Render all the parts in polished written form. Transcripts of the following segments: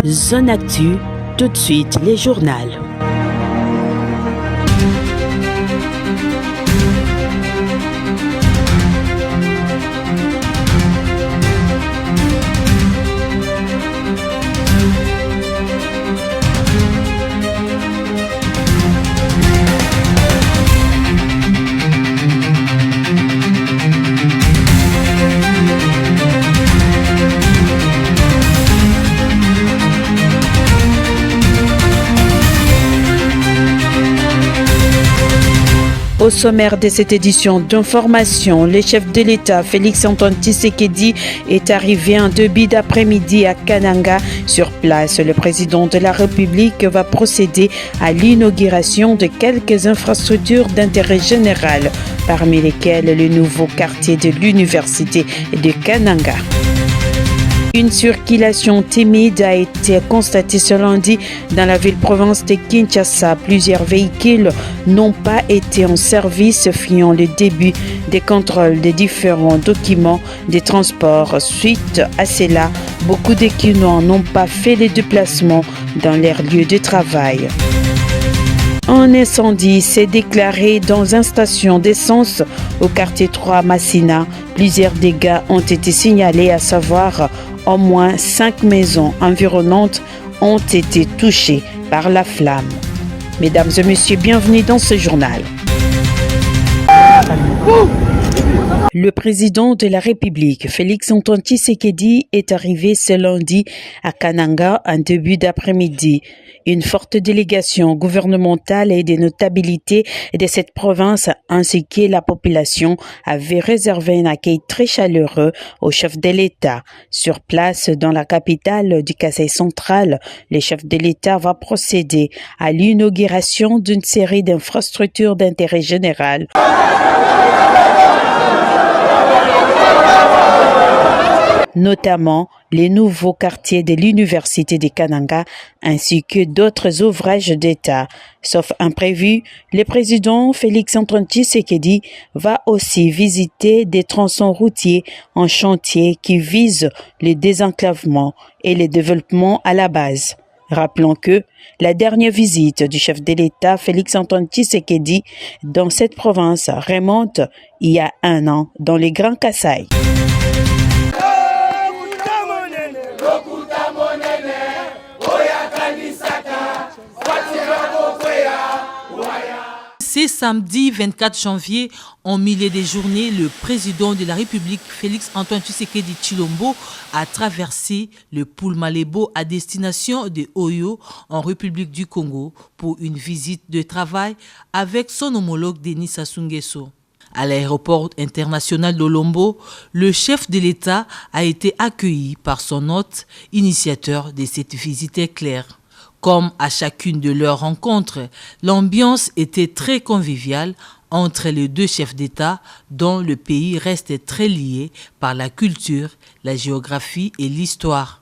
Zone Actu, tout de suite les journaux. Au sommaire de cette édition d'information, le chef de l'État, Félix-Antoine Tshisekedi, est arrivé en début d'après-midi à Kananga. Sur place, le président de la République va procéder à l'inauguration de quelques infrastructures d'intérêt général, parmi lesquelles le nouveau quartier de l'université de Kananga. Une circulation timide a été constatée ce lundi dans la ville-province de Kinshasa. Plusieurs véhicules n'ont pas été en service, fiant le début des contrôles des différents documents de transport. Suite à cela, beaucoup de Kinois n'ont pas fait les déplacements dans leur lieu de travail. Un incendie s'est déclaré dans une station d'essence au quartier 3 Massina. Plusieurs dégâts ont été signalés, à savoir au moins 5 maisons environnantes ont été touchées par la flamme. Mesdames et messieurs, bienvenue dans ce journal. Le président de la République, Félix-Antoine Tshisekedi, est arrivé ce lundi à Kananga en début d'après-midi. Une forte délégation gouvernementale et des notabilités de cette province ainsi que la population avaient réservé un accueil très chaleureux au chef de l'État. Sur place, dans la capitale du Kasaï central, le chef de l'État va procéder à l'inauguration d'une série d'infrastructures d'intérêt général. Notamment les nouveaux quartiers de l'université de Kananga ainsi que d'autres ouvrages d'État. Sauf imprévu, le président Félix-Antoine Tshisekedi va aussi visiter des tronçons routiers en chantier qui visent le désenclavement et le développement à la base. Rappelons que la dernière visite du chef de l'État, Félix-Antoine Tshisekedi, dans cette province remonte il y a 1 an dans les Grands Kasaï. C'est samedi 24 janvier, en milieu des journées, le président de la République, Félix-Antoine Tshisekedi Tshilombo, a traversé le Pouls-Malebo à destination de Oyo, en République du Congo, pour une visite de travail avec son homologue Denis Sassou Nguesso. À l'aéroport international d'Olombo, le chef de l'État a été accueilli par son hôte, initiateur de cette visite éclair. Comme à chacune de leurs rencontres, l'ambiance était très conviviale entre les deux chefs d'État dont le pays reste très lié par la culture, la géographie et l'histoire.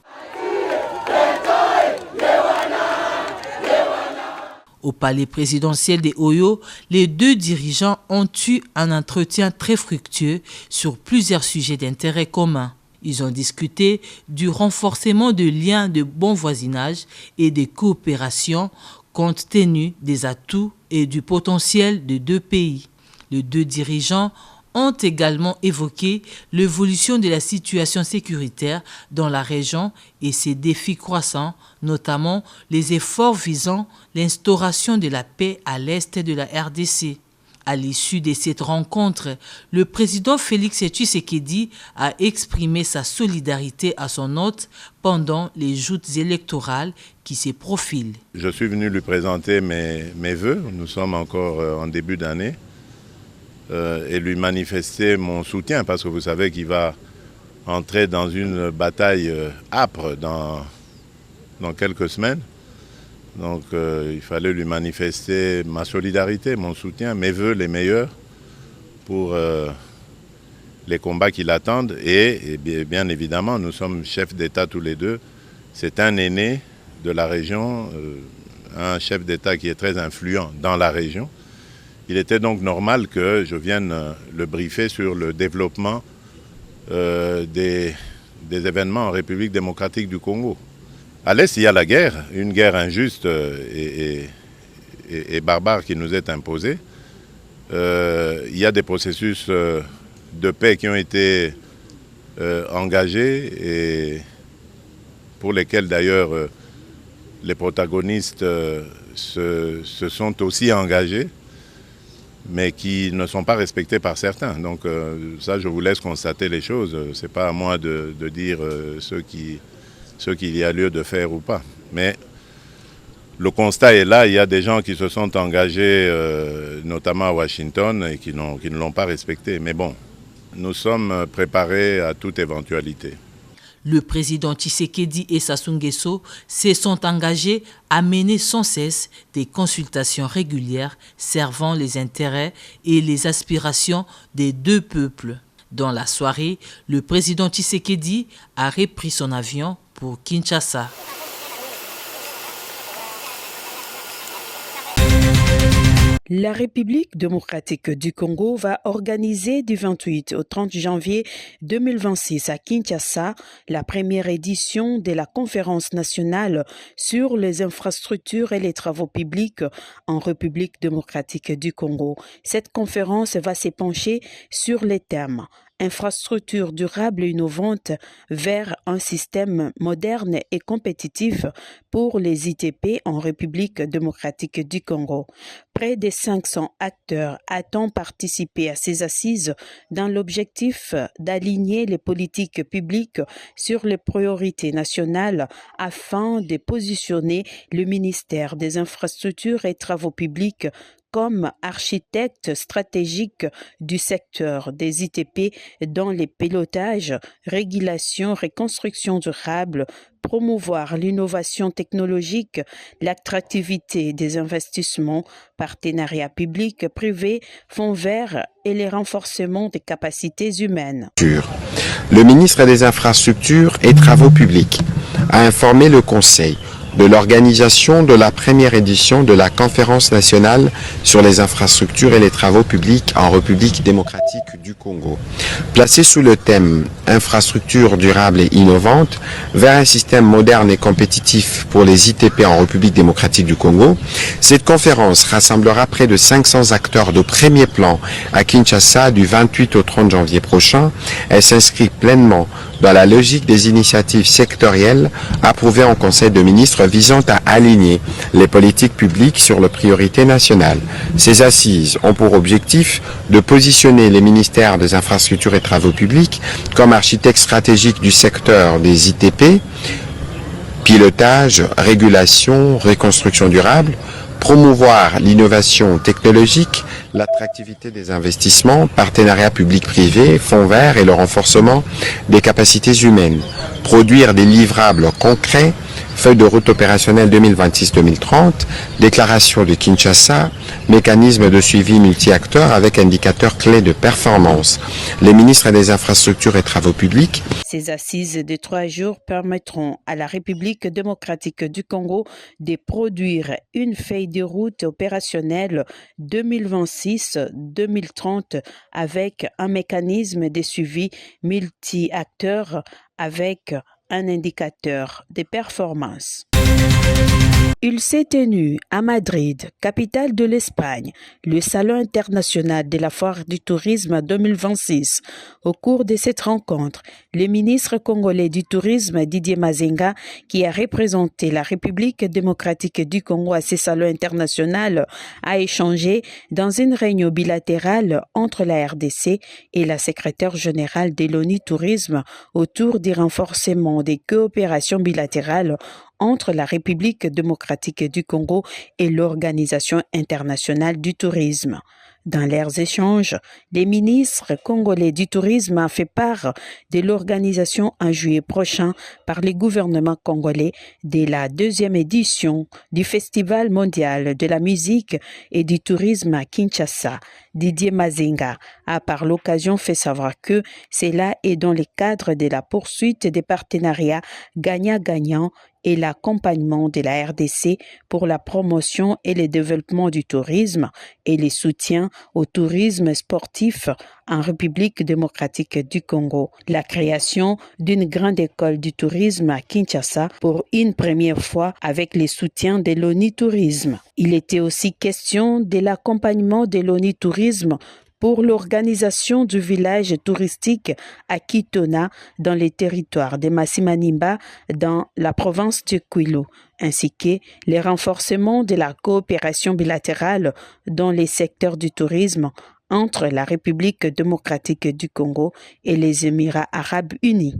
Au palais présidentiel de Oyo, les deux dirigeants ont eu un entretien très fructueux sur plusieurs sujets d'intérêt commun. Ils ont discuté du renforcement de liens de bon voisinage et de coopération compte tenu des atouts et du potentiel des deux pays. Les deux dirigeants ont également évoqué l'évolution de la situation sécuritaire dans la région et ses défis croissants, notamment les efforts visant l'instauration de la paix à l'est de la RDC. À l'issue de cette rencontre, le président Félix Tshisekedi a exprimé sa solidarité à son hôte pendant les joutes électorales qui se profilent. Je suis venu lui présenter mes vœux, nous sommes encore en début d'année, et lui manifester mon soutien parce que vous savez qu'il va entrer dans une bataille âpre dans quelques semaines. Donc il fallait lui manifester ma solidarité, mon soutien, mes vœux les meilleurs pour les combats qui l'attendent. Et bien évidemment, nous sommes chefs d'État tous les deux. C'est un aîné de la région, un chef d'État qui est très influent dans la région. Il était donc normal que je vienne le briefer sur le développement des événements en République démocratique du Congo. À l'Est, il y a la guerre, une guerre injuste et barbare qui nous est imposée. Il y a des processus de paix qui ont été engagés et pour lesquels d'ailleurs les protagonistes se sont aussi engagés, mais qui ne sont pas respectés par certains. Donc ça, je vous laisse constater les choses. Ce n'est pas à moi de dire ce qu'il y a lieu de faire ou pas. Mais le constat est là, il y a des gens qui se sont engagés, notamment à Washington, et qui ne l'ont pas respecté. Mais bon, nous sommes préparés à toute éventualité. Le président Tshisekedi et Sassou Nguesso se sont engagés à mener sans cesse des consultations régulières servant les intérêts et les aspirations des deux peuples. Dans la soirée, le président Tshisekedi a repris son avion pour Kinshasa. La République démocratique du Congo va organiser du 28 au 30 janvier 2026 à Kinshasa la première édition de la conférence nationale sur les infrastructures et les travaux publics en République démocratique du Congo. Cette conférence va s'épancher sur les thèmes infrastructures durables et innovantes vers un système moderne et compétitif pour les ITP en République démocratique du Congo. Près de 500 acteurs attendent participer à ces assises dans l'objectif d'aligner les politiques publiques sur les priorités nationales afin de positionner le ministère des Infrastructures et Travaux publics comme architecte stratégique du secteur des ITP dans les pilotages, régulation, reconstruction durable, promouvoir l'innovation technologique, l'attractivité des investissements, partenariats publics, privés, fonds verts et le renforcement des capacités humaines. Le ministre des Infrastructures et Travaux publics a informé le Conseil de l'organisation de la première édition de la Conférence nationale sur les infrastructures et les travaux publics en République démocratique du Congo. Placée sous le thème « Infrastructures durables et innovantes vers un système moderne et compétitif pour les ITP en République démocratique du Congo », cette conférence rassemblera près de 500 acteurs de premier plan à Kinshasa du 28 au 30 janvier prochain. Elle s'inscrit pleinement dans la logique des initiatives sectorielles approuvées en Conseil de ministres visant à aligner les politiques publiques sur les priorités nationales. Ces assises ont pour objectif de positionner les ministères des Infrastructures et Travaux publics comme architectes stratégiques du secteur des ITP, pilotage, régulation, reconstruction durable, promouvoir l'innovation technologique, l'attractivité des investissements, partenariats publics-privés, fonds verts et le renforcement des capacités humaines, produire des livrables concrets, feuille de route opérationnelle 2026-2030, déclaration de Kinshasa, mécanisme de suivi multi-acteurs avec indicateurs clés de performance. Les ministres des Infrastructures et Travaux publics. Ces assises de 3 jours permettront à la République démocratique du Congo de produire une feuille de route opérationnelle 2026-2030 avec un mécanisme de suivi multi-acteurs avec un indicateur de performance. Il s'est tenu à Madrid, capitale de l'Espagne, le Salon international de la foire du tourisme 2026. Au cours de cette rencontre, le ministre congolais du tourisme Didier Mazenga, qui a représenté la République démocratique du Congo à ce salon international, a échangé dans une réunion bilatérale entre la RDC et la secrétaire générale de l'ONU Tourisme autour du renforcement des coopérations bilatérales entre la République démocratique du Congo et l'Organisation internationale du tourisme. Dans leurs échanges, les ministres congolais du tourisme ont fait part de l'organisation en juillet prochain par le gouvernement congolais de la 2e édition du Festival mondial de la musique et du tourisme à Kinshasa. Didier Mazenga a par l'occasion fait savoir que cela est dans le cadre de la poursuite des partenariats gagnant-gagnant et l'accompagnement de la RDC pour la promotion et le développement du tourisme et les soutiens au tourisme sportif en République démocratique du Congo. La création d'une grande école du tourisme à Kinshasa pour une première fois avec les soutiens de l'ONU Tourisme. Il était aussi question de l'accompagnement de l'ONU Tourisme pour l'organisation du village touristique à Kitona dans les territoires de Massimanimba dans la province de Kwilu, ainsi que le renforcement de la coopération bilatérale dans les secteurs du tourisme entre la République démocratique du Congo et les Émirats arabes unis.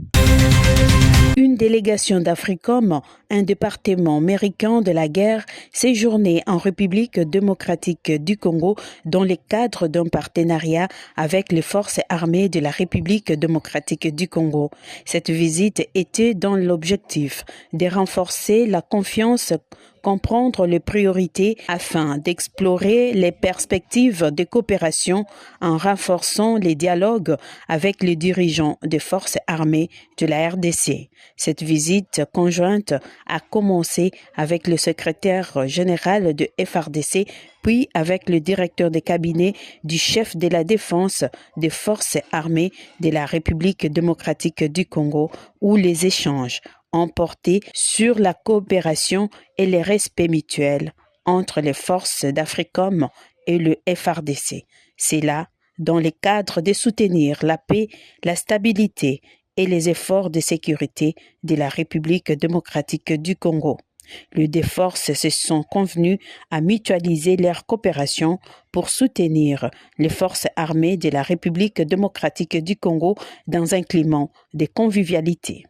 Une délégation d'Africom, un département américain de la guerre, séjournait en République démocratique du Congo dans le cadre d'un partenariat avec les forces armées de la République démocratique du Congo. Cette visite était dans l'objectif de renforcer la confiance, comprendre les priorités afin d'explorer les perspectives de coopération en renforçant les dialogues avec les dirigeants des forces armées de la RDC. Cette visite conjointe a commencé avec le secrétaire général de FRDC, puis avec le directeur de cabinet du chef de la défense des forces armées de la République démocratique du Congo, où les échanges ont porté sur la coopération et le respect mutuel entre les forces d'Africom et le FRDC. C'est là, dans le cadre de soutenir la paix, la stabilité et les efforts de sécurité de la République démocratique du Congo. Les deux forces se sont convenues à mutualiser leur coopération pour soutenir les forces armées de la République démocratique du Congo dans un climat de convivialité.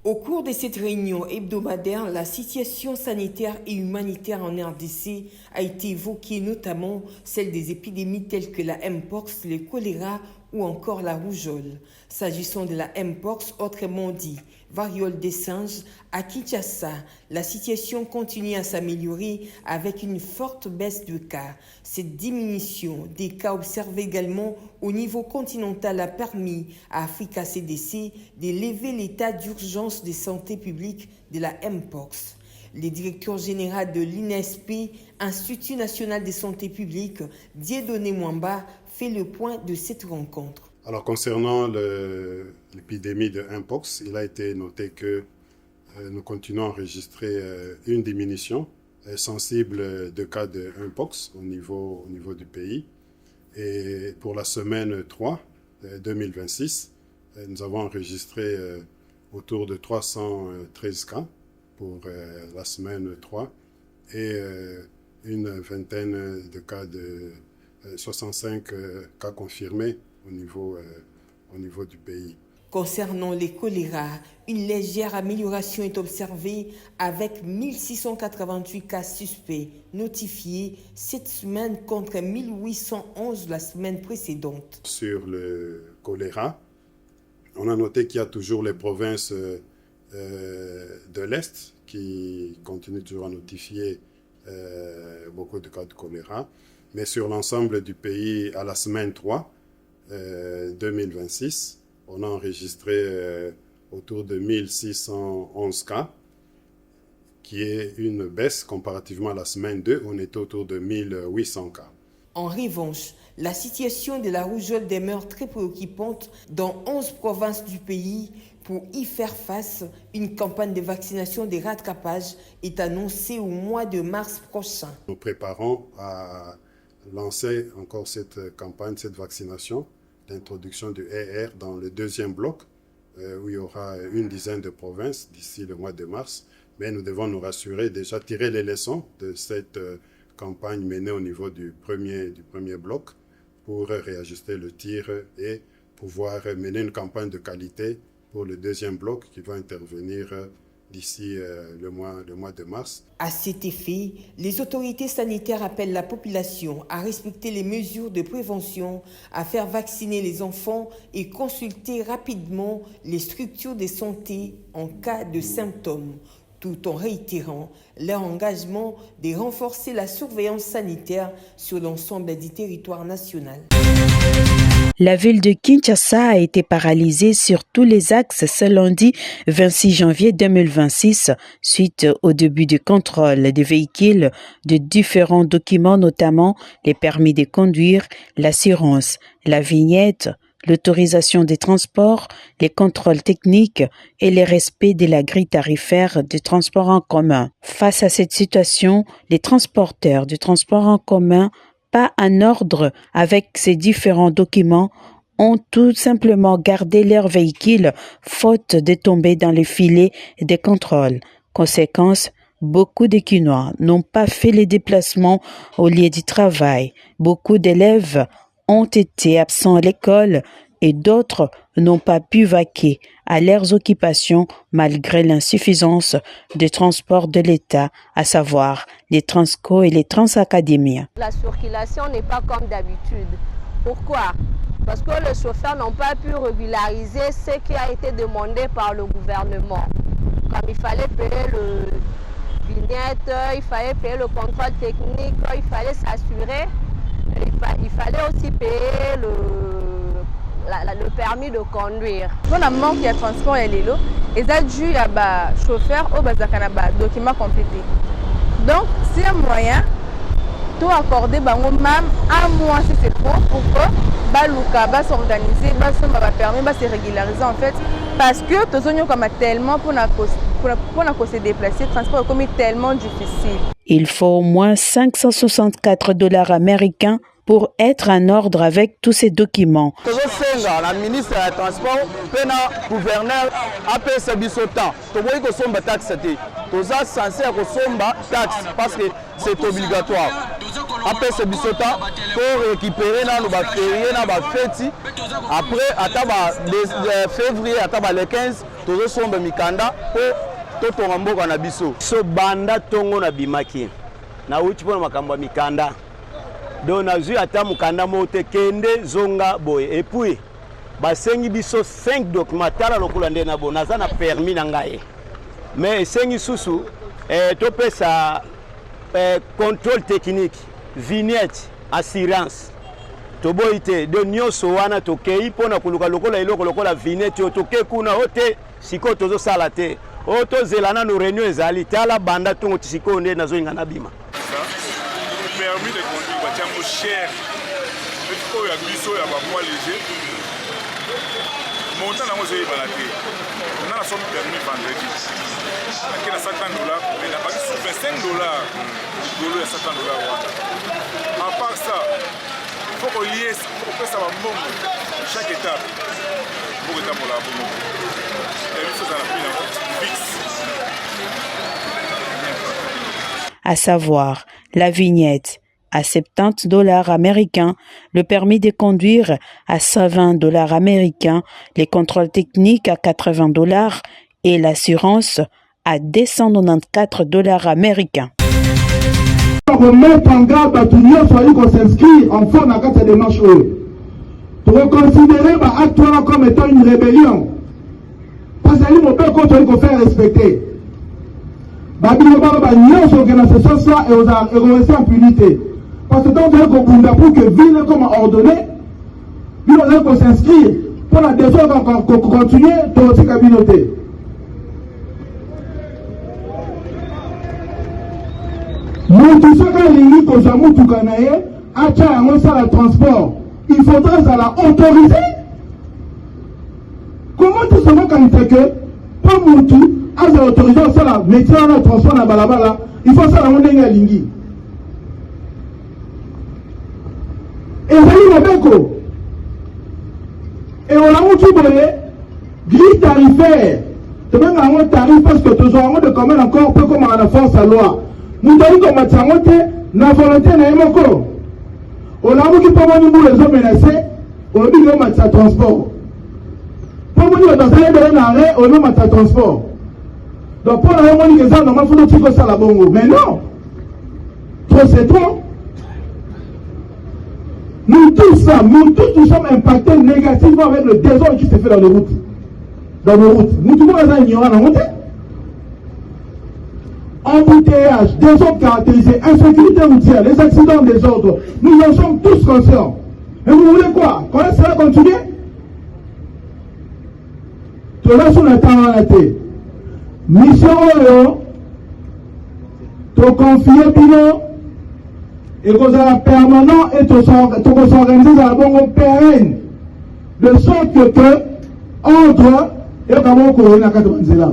Au cours de cette réunion hebdomadaire, la situation sanitaire et humanitaire en RDC a été évoquée, notamment celle des épidémies telles que la Mpox, le choléra ou encore la rougeole. S'agissant de la Mpox, autrement dit variole des singes, à Kinshasa, la situation continue à s'améliorer avec une forte baisse de cas. Cette diminution des cas observés également au niveau continental a permis à Africa CDC de lever l'état d'urgence de santé publique de la Mpox. Le directeur général de l'INSP, Institut national de santé publique, Dieudonné Mwamba, fait le point de cette rencontre. Alors concernant l'épidémie de Mpox, il a été noté que nous continuons à enregistrer une diminution sensible de cas de Mpox au niveau du pays. Et pour la semaine 3 2026, nous avons enregistré autour de 313 cas pour la semaine 3 et une vingtaine de cas de 65 cas confirmés au niveau du pays. Concernant les choléras, une légère amélioration est observée avec 1688 cas suspects notifiés cette semaine contre 1811 la semaine précédente. Sur le choléra, on a noté qu'il y a toujours les provinces de l'Est qui continuent toujours à notifier beaucoup de cas de choléra. Mais sur l'ensemble du pays, à la semaine 3 2026, on a enregistré autour de 1611 cas, qui est une baisse comparativement à la semaine 2, on était autour de 1800 cas. En revanche, la situation de la rougeole demeure très préoccupante dans 11 provinces du pays. Pour y faire face, une campagne de vaccination des rattrapages est annoncée au mois de mars prochain. Nous préparons à lancer encore cette campagne, cette vaccination, l'introduction du ER dans le deuxième bloc, où il y aura une dizaine de provinces d'ici le mois de mars. Mais nous devons nous rassurer, déjà tirer les leçons de cette campagne menée au niveau du premier bloc pour réajuster le tir et pouvoir mener une campagne de qualité pour le deuxième bloc qui va intervenir d'ici le mois de mars. À cet effet, les autorités sanitaires appellent la population à respecter les mesures de prévention, à faire vacciner les enfants et consulter rapidement les structures de santé en cas de symptômes, tout en réitérant leur engagement de renforcer la surveillance sanitaire sur l'ensemble du territoire national. La ville de Kinshasa a été paralysée sur tous les axes ce lundi 26 janvier 2026 suite au début du contrôle des véhicules de différents documents, notamment les permis de conduire, l'assurance, la vignette, l'autorisation des transports, les contrôles techniques et le respect de la grille tarifaire de transport en commun. Face à cette situation, les transporteurs du transport en commun, pas en ordre avec ces différents documents, ont tout simplement gardé leur véhicule faute de tomber dans le filet des contrôles. Conséquence, beaucoup de Kinois n'ont pas fait les déplacements au lieu du travail. Beaucoup d'élèves ont été absents à l'école et d'autres n'ont pas pu vaquer à leurs occupations malgré l'insuffisance des transports de l'État, à savoir les Transco et les Transacadémies. La circulation n'est pas comme d'habitude. Pourquoi? Parce que les chauffeurs n'ont pas pu régulariser ce qui a été demandé par le gouvernement. Comme il fallait payer le vignette, il fallait payer le contrôle technique, il fallait s'assurer, il fallait aussi payer le permis de conduire. Pour le manque de transport et l'élo, ils ont dû à chauffeur au document complété. Donc, c'est un moyen de accorder même un mois si c'est bon pour que Baluka va s'organiser, va permis de se régulariser en fait. Parce que tous les gens tellement pour se déplacer, le transport est tellement difficile. Il faut au moins $564 américains pour être en ordre avec tous ces documents. La ministre du Transport, le gouverneur, a payé ce temps. Tu vois que c'est taxe. Tu es censé taxe parce que c'est obligatoire. Après ce temps, pour récupérer nos fêtes. Après, à février, à le 15, tu es mikanda pour tout ton mboka na biso. So banda tongo na bimaki. Na uchi pona makambo mikanda. Donc na zui ata mukanda mote kende zonga boy et puis basengi biso 5 documents tala lokola nde na bona za na permis na ngai mais sengi susu to pesa contrôle technique vignette assurance to boite de nyoso wana to kei pona kuluka lokola iloko lokola vignette to ke kuna hote siko tozo sala te oto zelana no réunion ezali tala banda tungo tisiko nde nazo ingana bima permis de conduire batiamo cher oyo ya biso ya bapoids léger montant nango ezoyebana te na nasomi permis vendredi ake na $100 mais nabaki sur $25 likolo ya $100 wana. À part ça il faut kopesa bambongo chaque étape mboka etambola bongo permis faut ezala prix nango fixe. À savoir la vignette à $70 américains, le permis de conduire à $120 américains, les contrôles techniques à $80 et l'assurance à $294 américains. Remettre en garde à tout le monde soit qu'on s'inscrit en fond dans cette démarche. Pour reconsidérer l'acte comme étant une rébellion. Parce que nous peut continuer à faire respecter. Babylon va nier organisation ça et rester en impunité. Parce que dans le Bunda pour que ville comme ordonné, il faut s'inscrire pour la décision qu'on continue dans notre communauté. Nous tous ceux qui ont ligne que j'aime tout canaille, à le transport, il faudra ça la autoriser. Comment tu sais quand il fait que pas mon tout à l'autorisation ça la métier dans le transport dans balabala, il faut ça la monter à lingi. Et ça Mabeko. Et on a monté grille tarifaire. Tu même un tarif parce que tu as de quand même encore peu comme à la force à loi. Nous avons comme à na volonté na yemoko. On a monté pas mal de les hommes menacés. On a dit que match transport. Pas mal dans un arrêt on a match transport. Donc pour la monnaie que ça normalement faut que ça la bongo. Mais non. Trop c'est trop. Nous tous nous sommes impactés négativement avec le désordre qui se fait dans les routes. Dans nos routes. Nous tout le monde est ignorant dans la route. Embouteillage, désordre caractérisé, insécurité routière, les accidents, désordre. Nous en sommes tous conscients. Mais vous voulez quoi? Quand ça va continuer? Tout là sur le temps à la tête. Mission to confier bino et qu'on a permanent et to s'organiser dans la bonne pérenne de sorte que entre et comment qu'on a quatre là.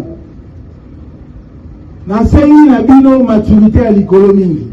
Na sengi na bino maturité à l'économie.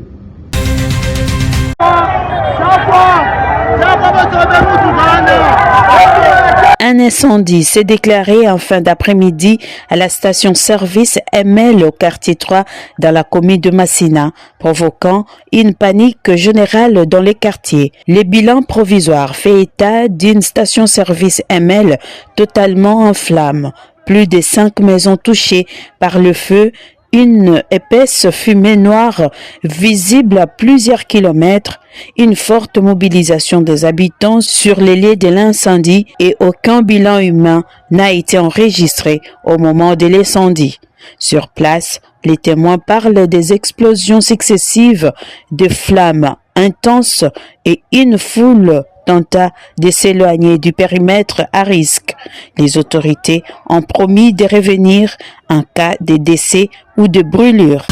Un incendie s'est déclaré en fin d'après-midi à la station-service ML au quartier 3 dans la commune de Massina, provoquant une panique générale dans les quartiers. Le bilan provisoire fait état d'une station-service ML totalement en flammes. Plus de 5 maisons touchées par le feu, une épaisse fumée noire visible à plusieurs kilomètres, une forte mobilisation des habitants sur les lieux de l'incendie et aucun bilan humain n'a été enregistré au moment de l'incendie. Sur place, les témoins parlent des explosions successives, de flammes intenses et une foule tenta de s'éloigner du périmètre à risque. Les autorités ont promis de revenir en cas de décès ou de brûlure.